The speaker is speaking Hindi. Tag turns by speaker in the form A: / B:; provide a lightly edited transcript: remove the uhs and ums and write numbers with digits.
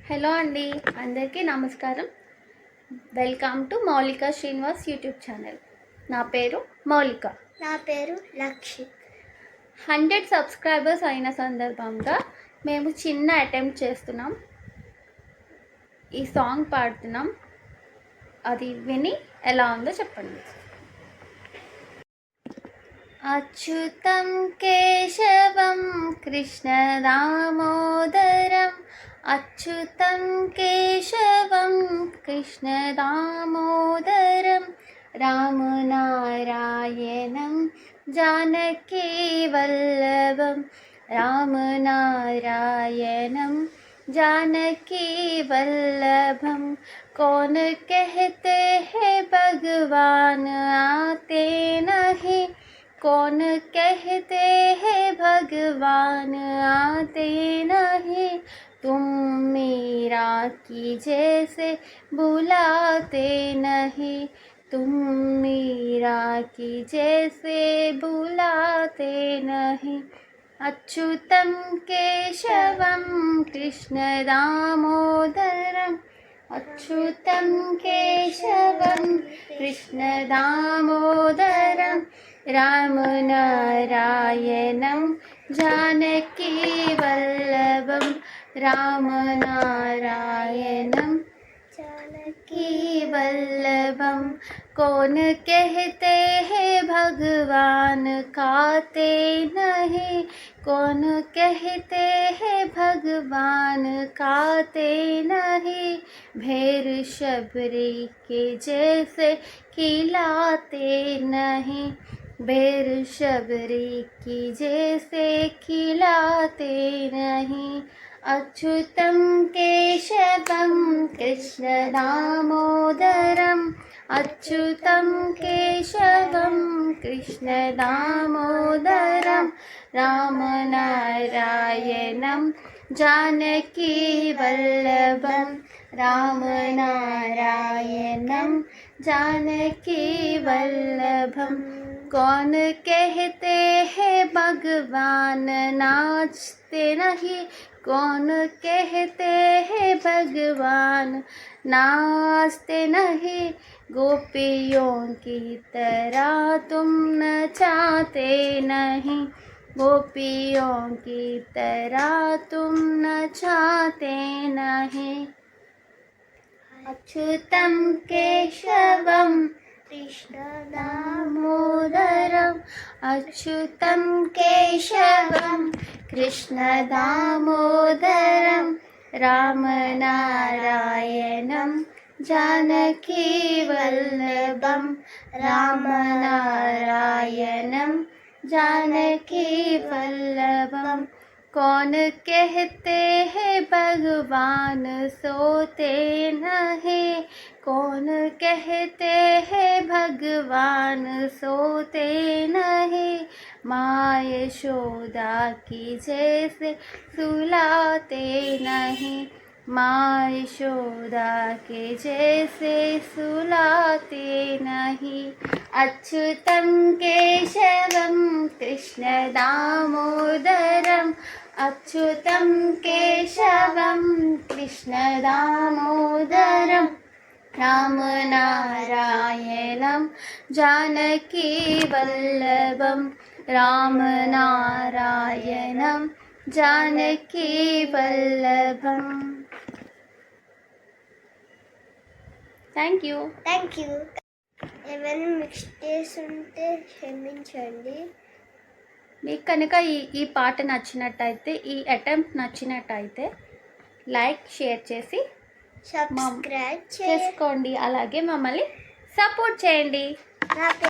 A: హలో అండి, అందరికీ నమస్కారం. వెల్కమ్ టు మౌలిక శ్రీనివాస్ యూట్యూబ్ ఛానల్. నా పేరు మౌలిక.
B: నా పేరు లక్ష్మి.
A: 100 సబ్స్క్రైబర్స్ అయిన సందర్భంగా మేము చిన్న అటెంప్ట్ చేస్తున్నాం. ఈ సాంగ్ పాడుతున్నాం. అది విని ఎలా ఉందో చెప్పండి. అచ్యుతం కేశవం కృష్ణ దామోదరం, అచ్యుతం కేశవం కృష్ణ దామోదరం, రామనారాయణం जानकी वल्लभं, रामनारायणं जानकी वल्लभं. कौन कहते हैं भगवान आते नहीं, कौन कहते हैं भगवान आते नहीं, तुम मीरा की जैसे बुलाते नहीं, तुम मीरा की जैसे बुलाते नहीं. अच्युतं केशवं कृष्ण दामोदरं, अच्युतं केशवं कृष्ण दामोदरं, रामनारायणं जानकी वल्लभं, रामनारायणं जानकी वल्लभं. कौन कहते हैं भगवान खाते नहीं, कौन कहते हैं भगवान खाते नहीं, भेड़ शबरी के जैसे खिलाते नहीं, भेड़ शबरी की जैसे खिलाते नहीं. अच्युतं केशवं कृष्ण दामोदरं, अच्युतं केशवं कृष्ण दामोदरं, रामनारायणं जानकी वल्लभं, रामनारायणं जानकी वल्लभं. कौन कहते हैं भगवान नाचते नहीं, कौन कहते हैं भगवान नाचते नहीं, गोपियों की तरह तुम नचाते नहीं, गोपियों की तरह तुम नचाते नहीं. अच्युतं केशवं कृष्ण दामोदरं, अच्युतं केशवं कृष्ण दामोदरं, रामनारायणं जानकी वल्लभं, रामनारायणं जानकी वल्लभं. कौन कहते हैं भगवान सोते नहीं, कौन कहते हैं भगवान सोते नहीं, माँ यशोदा की जैसे सुलाते नहीं, माँ यशोदा के जैसे सुलाते नहीं. अच्युतं केशवं कृष्ण दामोदरं, अच्युतं केशवं कृष्ण दामोदरं, रामनारायणं जानकी वल्लभं, रामनारायणं जानकी वल्लभं. Thank you.
B: ఏమైనా మిస్టేక్స్ ఉంటే క్షమించండి.
A: మీకు కనుక ఈ పాట నచ్చినట్టయితే, ఈ అటెంప్ట్ నచ్చినట్టయితే లైక్ షేర్ చేసి
B: సబ్స్క్రైబ్
A: చేసుకోండి. అలాగే మమ్మల్ని సపోర్ట్ చేయండి.